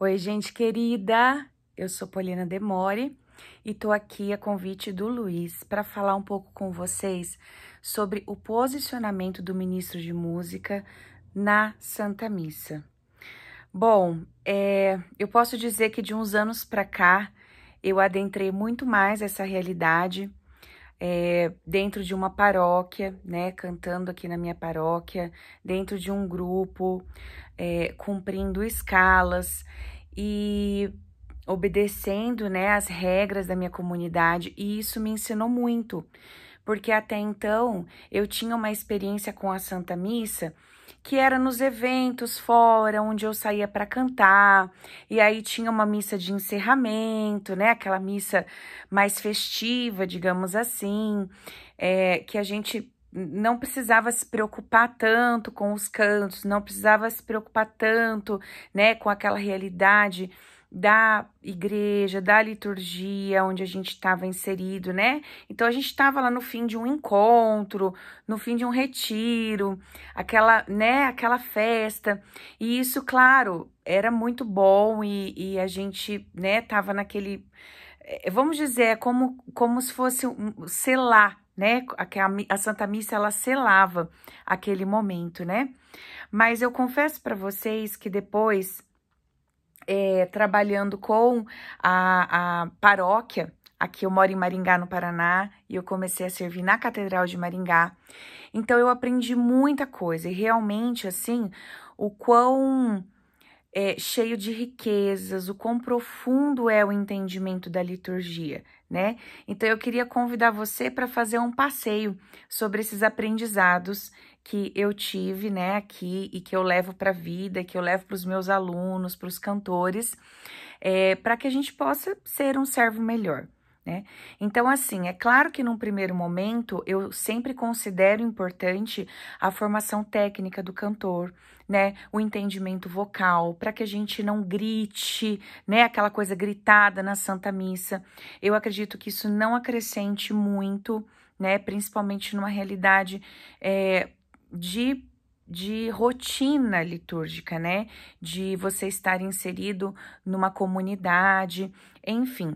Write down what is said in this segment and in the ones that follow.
Oi, gente querida, eu sou Polina Demore e tô aqui a convite do Luiz para falar um pouco com vocês sobre o posicionamento do ministro de música na Santa Missa. Bom, eu posso dizer que de uns anos para cá eu adentrei muito mais essa realidade dentro de uma paróquia, né, cantando aqui na minha paróquia, dentro de um grupo, cumprindo escalas e obedecendo, né, as regras da minha comunidade, e isso me ensinou muito, porque até então eu tinha uma experiência com a Santa Missa que era nos eventos fora, onde eu saía para cantar, e aí tinha uma missa de encerramento, né, aquela missa mais festiva, digamos assim, que a gente não precisava se preocupar tanto com os cantos, não precisava se preocupar tanto, né, com aquela realidade da igreja, da liturgia onde a gente estava inserido, né? Então a gente estava lá no fim de um encontro, no fim de um retiro, aquela festa. E isso, claro, era muito bom e a gente, né, tava naquele, vamos dizer, como se fosse selar, né? A Santa Missa, ela selava aquele momento, né? Mas eu confesso para vocês que depois, trabalhando com a paróquia, aqui eu moro em Maringá, no Paraná, e eu comecei a servir na Catedral de Maringá. Então eu aprendi muita coisa, e realmente, assim, o quão cheio de riquezas, o quão profundo é o entendimento da liturgia, né? Então eu queria convidar você para fazer um passeio sobre esses aprendizados que eu tive, né, aqui e que eu levo para a vida, que eu levo para os meus alunos, para os cantores, para que a gente possa ser um servo melhor. Né? Então, assim, é claro que num primeiro momento eu sempre considero importante a formação técnica do cantor, né? O entendimento vocal, para que a gente não grite, né? Aquela coisa gritada na Santa Missa. Eu acredito que isso não acrescente muito, né? Principalmente numa realidade de rotina litúrgica, né? De você estar inserido numa comunidade, enfim.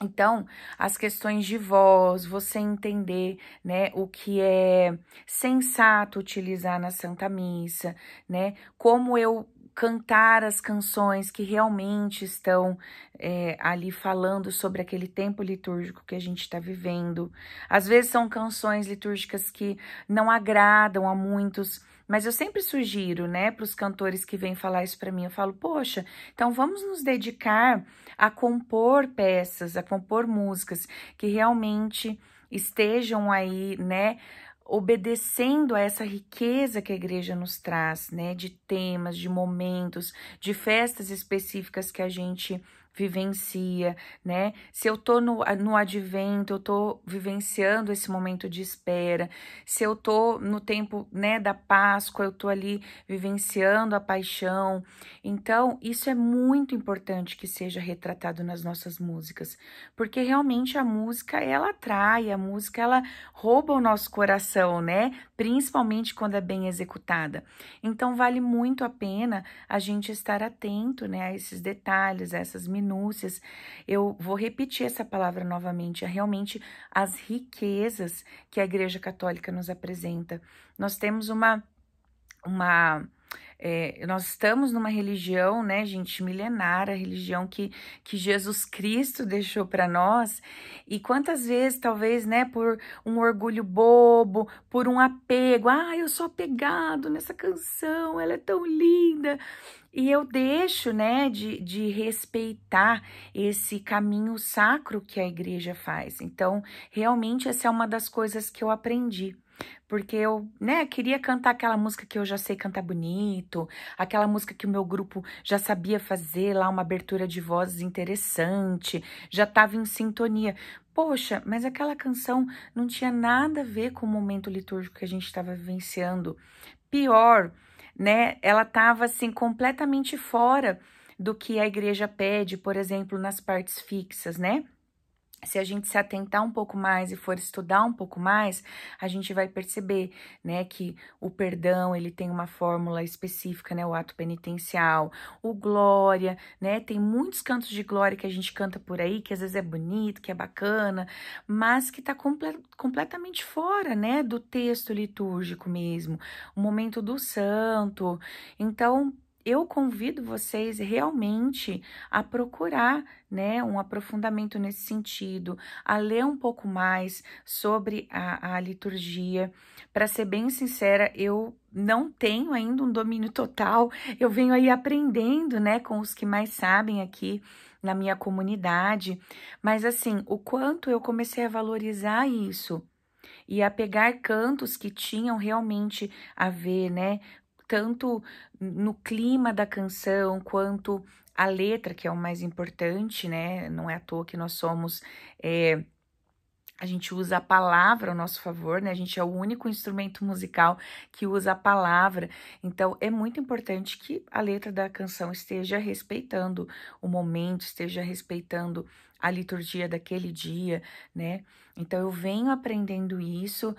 Então, as questões de voz, você entender, né, o que é sensato utilizar na Santa Missa, né, como eu cantar as canções que realmente estão ali falando sobre aquele tempo litúrgico que a gente está vivendo. Às vezes são canções litúrgicas que não agradam a muitos, mas eu sempre sugiro, né, para os cantores que vêm falar isso para mim, eu falo, poxa, então vamos nos dedicar a compor peças, a compor músicas que realmente estejam aí, né, obedecendo a essa riqueza que a igreja nos traz, né, de temas, de momentos, de festas específicas que a gente vivencia, né? Se eu tô no advento, eu tô vivenciando esse momento de espera. Se eu tô no tempo, né, da Páscoa, eu tô ali vivenciando a paixão. Então, isso é muito importante que seja retratado nas nossas músicas, porque realmente a música, ela atrai, a música, ela rouba o nosso coração, né? Principalmente quando é bem executada. Então, vale muito a pena a gente estar atento, né, a esses detalhes, a essas minúcias. Eu vou repetir essa palavra novamente, é realmente as riquezas que a Igreja Católica nos apresenta. Nós temos nós estamos numa religião, né, gente, milenar, a religião que Jesus Cristo deixou para nós, e quantas vezes, talvez, né, por um orgulho bobo, por um apego, eu sou apegado nessa canção, ela é tão linda, e eu deixo, né, de respeitar esse caminho sacro que a igreja faz. Então, realmente, essa é uma das coisas que eu aprendi. Porque eu, né, queria cantar aquela música que eu já sei cantar bonito, aquela música que o meu grupo já sabia fazer lá, uma abertura de vozes interessante, já estava em sintonia. Poxa, mas aquela canção não tinha nada a ver com o momento litúrgico que a gente estava vivenciando. Pior, né, ela estava assim completamente fora do que a igreja pede, por exemplo, nas partes fixas, né? se a gente se atentar um pouco mais e for estudar um pouco mais, a gente vai perceber, né, que o perdão, ele tem uma fórmula específica, né, o ato penitencial, o glória, né, tem muitos cantos de glória que a gente canta por aí, que às vezes é bonito, que é bacana, mas que tá completamente fora, né, do texto litúrgico mesmo, o momento do santo. Então, eu convido vocês realmente a procurar, né, um aprofundamento nesse sentido, a ler um pouco mais sobre a liturgia. Para ser bem sincera, eu não tenho ainda um domínio total, eu venho aí aprendendo, né, com os que mais sabem aqui na minha comunidade, mas assim, o quanto eu comecei a valorizar isso e a pegar cantos que tinham realmente a ver, né, tanto no clima da canção, quanto a letra, que é o mais importante, né? Não é à toa que nós somos. A gente usa a palavra ao nosso favor, né? A gente é o único instrumento musical que usa a palavra. Então, é muito importante que a letra da canção esteja respeitando o momento, esteja respeitando a liturgia daquele dia, né? Então, eu venho aprendendo isso,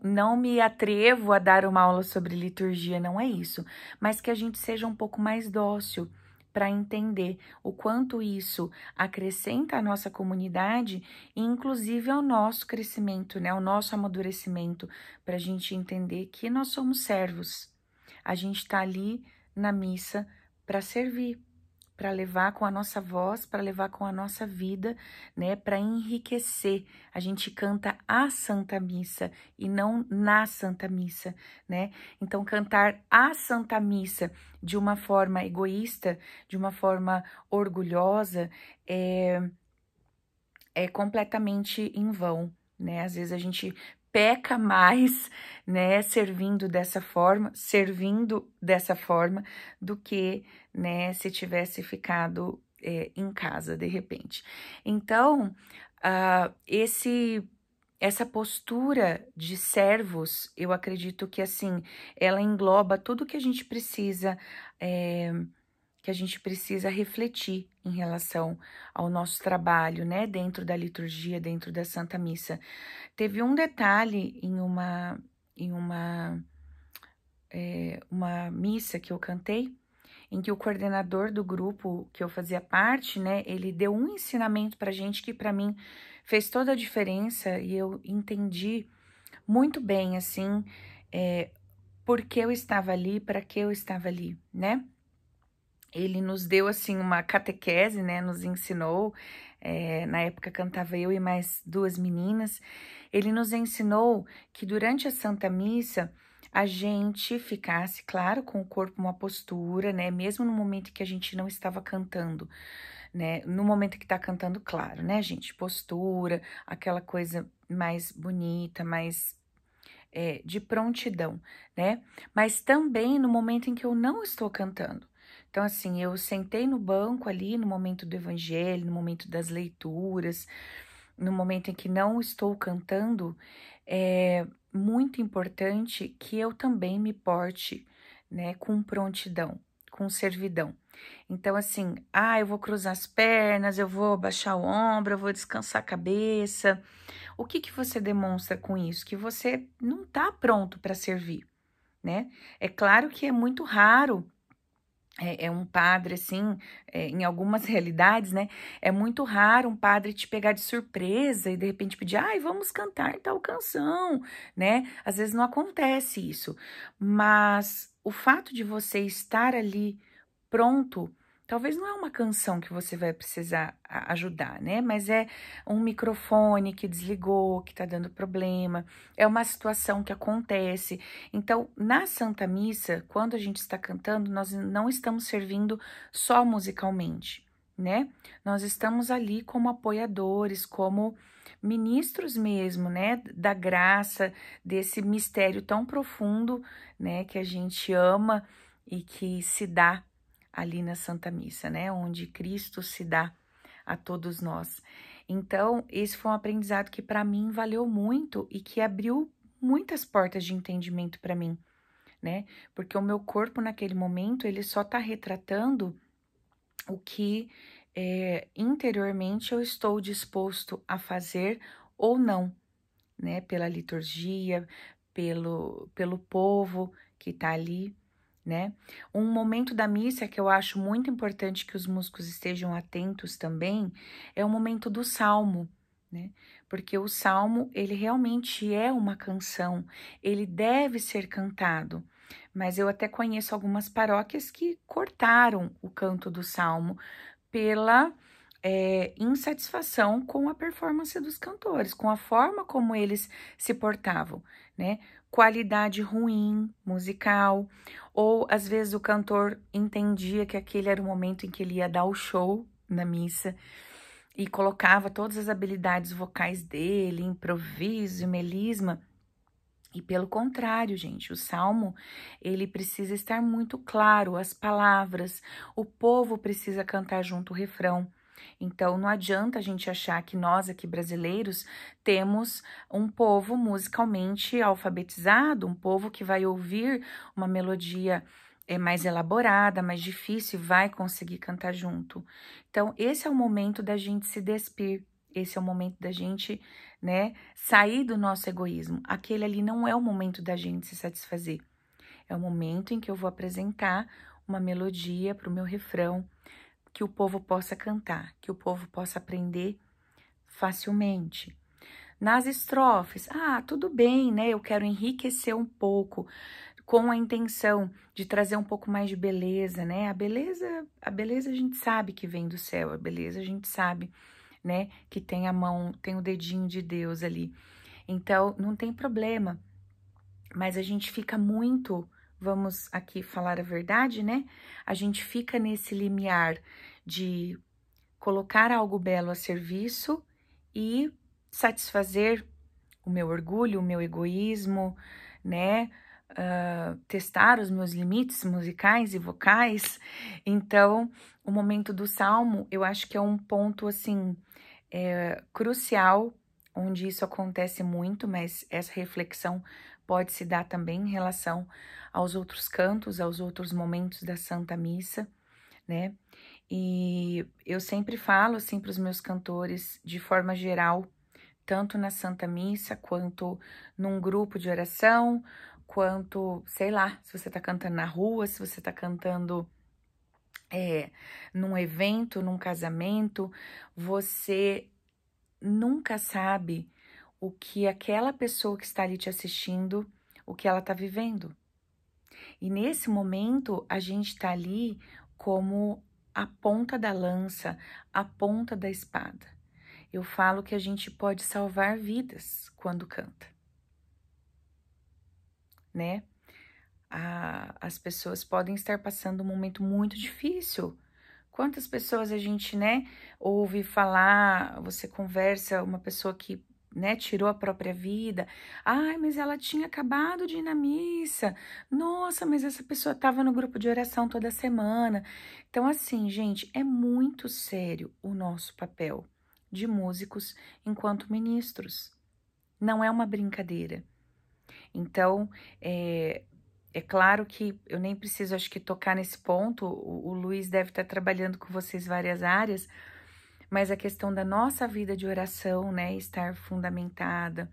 não me atrevo a dar uma aula sobre liturgia, não é isso, mas que a gente seja um pouco mais dócil para entender o quanto isso acrescenta à nossa comunidade e inclusive ao nosso crescimento, né, ao nosso amadurecimento, para a gente entender que nós somos servos. A gente está ali na missa para servir, para levar com a nossa voz, para levar com a nossa vida, né, para enriquecer. A gente canta a Santa Missa e não na Santa Missa, né? Então, cantar a Santa Missa de uma forma egoísta, de uma forma orgulhosa, é completamente em vão, né? Às vezes a gente peca mais, né, servindo dessa forma, do que, né, se tivesse ficado em casa, de repente. Então, essa postura de servos, eu acredito que, assim, ela engloba tudo que a gente precisa, refletir em relação ao nosso trabalho, né, dentro da liturgia, dentro da Santa Missa. Teve um detalhe uma missa que eu cantei, em que o coordenador do grupo que eu fazia parte, né, ele deu um ensinamento pra gente que para mim fez toda a diferença e eu entendi muito bem, assim, por que eu estava ali, para que eu estava ali, né? Ele nos deu, assim, uma catequese, né, nos ensinou, na época cantava eu e mais duas meninas, ele nos ensinou que durante a Santa Missa, a gente ficasse, claro, com o corpo uma postura, né, mesmo no momento que a gente não estava cantando, né, no momento que tá cantando, claro, né, gente, postura, aquela coisa mais bonita, mais de prontidão, né, mas também no momento em que eu não estou cantando. Então, assim, eu sentei no banco ali no momento do evangelho, no momento das leituras, no momento em que não estou cantando, é muito importante que eu também me porte, né, com prontidão, com servidão. Então, assim, eu vou cruzar as pernas, eu vou baixar o ombro, eu vou descansar a cabeça. O que que você demonstra com isso? Que você não está pronto para servir, né? É claro que é muito raro um padre, assim, em algumas realidades, né? É muito raro um padre te pegar de surpresa e de repente pedir, vamos cantar tal canção, né? Às vezes não acontece isso, mas o fato de você estar ali pronto, talvez não é uma canção que você vai precisar ajudar, né? Mas é um microfone que desligou, que tá dando problema, é uma situação que acontece. Então, na Santa Missa, quando a gente está cantando, nós não estamos servindo só musicalmente, né? Nós estamos ali como apoiadores, como ministros mesmo, né? Da graça, desse mistério tão profundo, né? Que a gente ama e que se dá ali na Santa Missa, né? Onde Cristo se dá a todos nós. Então, esse foi um aprendizado que para mim valeu muito e que abriu muitas portas de entendimento para mim, né? Porque o meu corpo naquele momento, ele só tá retratando o que interiormente eu estou disposto a fazer ou não, né? Pela liturgia, pelo povo que tá ali, né? Um momento da missa que eu acho muito importante que os músicos estejam atentos também é o momento do salmo, né? Porque o salmo, ele realmente é uma canção, ele deve ser cantado. Mas eu até conheço algumas paróquias que cortaram o canto do salmo pela insatisfação com a performance dos cantores, com a forma como eles se portavam, né? Qualidade ruim musical, ou às vezes o cantor entendia que aquele era o momento em que ele ia dar o show na missa e colocava todas as habilidades vocais dele, improviso, melisma. E pelo contrário, gente, o salmo, ele precisa estar muito claro, as palavras, o povo precisa cantar junto o refrão. Então, não adianta a gente achar que nós aqui brasileiros temos um povo musicalmente alfabetizado, um povo que vai ouvir uma melodia mais elaborada, mais difícil, e vai conseguir cantar junto. Então, esse é o momento da gente se despir, esse é o momento da gente, né, sair do nosso egoísmo. Aquele ali não é o momento da gente se satisfazer. É o momento em que eu vou apresentar uma melodia para o meu refrão, que o povo possa cantar, que o povo possa aprender facilmente. Nas estrofes, tudo bem, né? Eu quero enriquecer um pouco com a intenção de trazer um pouco mais de beleza, né? A beleza a gente sabe que vem do céu, a beleza a gente sabe, né, que tem a mão, tem o dedinho de Deus ali. Então, não tem problema. Mas a gente fica muito, vamos aqui falar a verdade, né? A gente fica nesse limiar de colocar algo belo a serviço e satisfazer o meu orgulho, o meu egoísmo, né? Testar os meus limites musicais e vocais. Então, o momento do salmo, eu acho que é um ponto, assim, crucial, onde isso acontece muito, mas essa reflexão pode se dar também em relação aos outros cantos, aos outros momentos da Santa Missa, né? E eu sempre falo, assim, para os meus cantores, de forma geral, tanto na Santa Missa, quanto num grupo de oração, quanto, sei lá, se você tá cantando na rua, se você tá cantando num evento, num casamento, você nunca sabe o que aquela pessoa que está ali te assistindo, o que ela tá vivendo. E nesse momento, a gente tá ali como a ponta da lança, a ponta da espada. Eu falo que a gente pode salvar vidas quando canta, né? As pessoas podem estar passando um momento muito difícil. Quantas pessoas a gente, né, ouve falar, você conversa, uma pessoa que, né, tirou a própria vida. Ai, mas ela tinha acabado de ir na missa. Nossa, mas essa pessoa estava no grupo de oração toda semana. Então, assim, gente, é muito sério o nosso papel de músicos enquanto ministros. Não é uma brincadeira. Então, é claro que eu nem preciso, acho que, tocar nesse ponto, o Luiz deve estar trabalhando com vocês várias áreas, mas a questão da nossa vida de oração, né, estar fundamentada.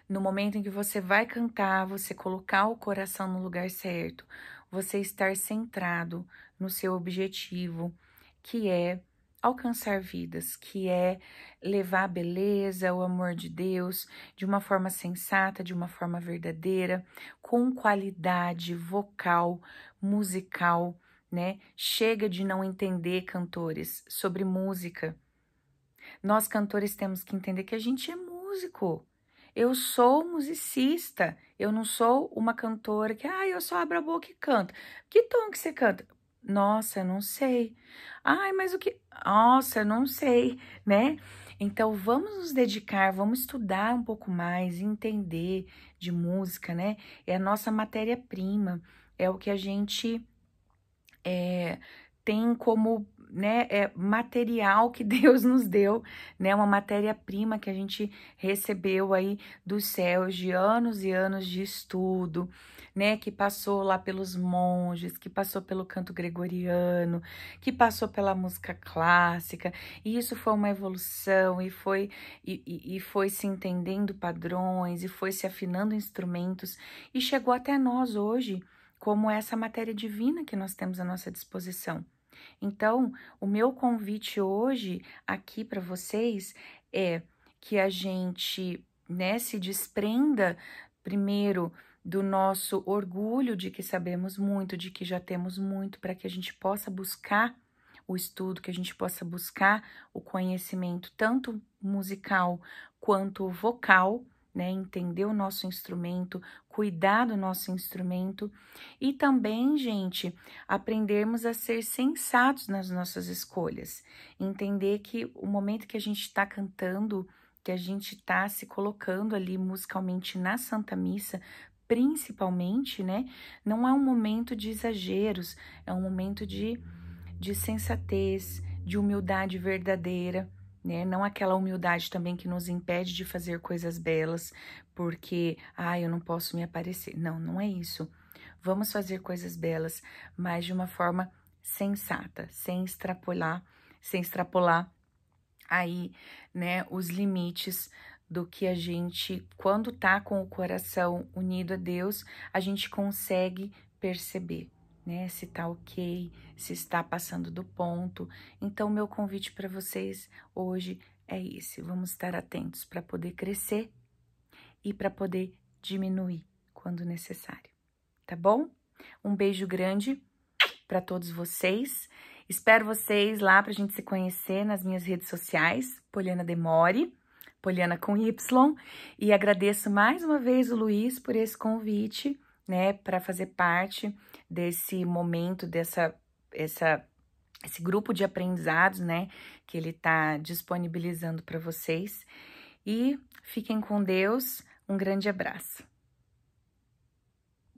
No momento em que você vai cantar, você colocar o coração no lugar certo, você estar centrado no seu objetivo, que é alcançar vidas, que é levar a beleza, o amor de Deus de uma forma sensata, de uma forma verdadeira, com qualidade vocal, musical, né? Chega de não entender, cantores, sobre música. Nós, cantores, temos que entender que a gente é músico. Eu sou musicista, eu não sou uma cantora que, eu só abro a boca e canto. Que tom que você canta? Nossa, eu não sei. Ai, mas o que? Nossa, eu não sei, né? Então, vamos nos dedicar, vamos estudar um pouco mais, entender de música, né? É a nossa matéria-prima, é o que a gente tem como, né, material que Deus nos deu, né, uma matéria-prima que a gente recebeu aí dos céus de anos e anos de estudo, né, que passou lá pelos monges, que passou pelo canto gregoriano, que passou pela música clássica, e isso foi uma evolução, e foi se entendendo padrões, e foi se afinando instrumentos, e chegou até nós hoje, como essa matéria divina que nós temos à nossa disposição. Então, o meu convite hoje aqui para vocês é que a gente, né, se desprenda primeiro do nosso orgulho de que sabemos muito, de que já temos muito, para que a gente possa buscar o estudo, que a gente possa buscar o conhecimento, tanto musical quanto vocal, né? Entender o nosso instrumento, cuidar do nosso instrumento e também, gente, aprendermos a ser sensatos nas nossas escolhas. Entender que o momento que a gente está cantando, que a gente está se colocando ali musicalmente na Santa Missa, principalmente, né? Não é um momento de exageros, é um momento de sensatez, de humildade verdadeira, né? Não aquela humildade também que nos impede de fazer coisas belas, porque, eu não posso me aparecer. Não, não é isso. Vamos fazer coisas belas, mas de uma forma sensata, sem extrapolar aí, né, os limites do que a gente, quando tá com o coração unido a Deus, a gente consegue perceber, né, se tá ok, se está passando do ponto. Então, meu convite para vocês hoje é esse: vamos estar atentos para poder crescer e para poder diminuir quando necessário, tá bom? Um beijo grande para todos vocês. Espero vocês lá para a gente se conhecer nas minhas redes sociais, Poliana Demore, Poliana com Y, e agradeço mais uma vez o Luiz por esse convite, né, para fazer parte desse momento, esse grupo de aprendizados, né, que ele está disponibilizando para vocês. E fiquem com Deus, um grande abraço.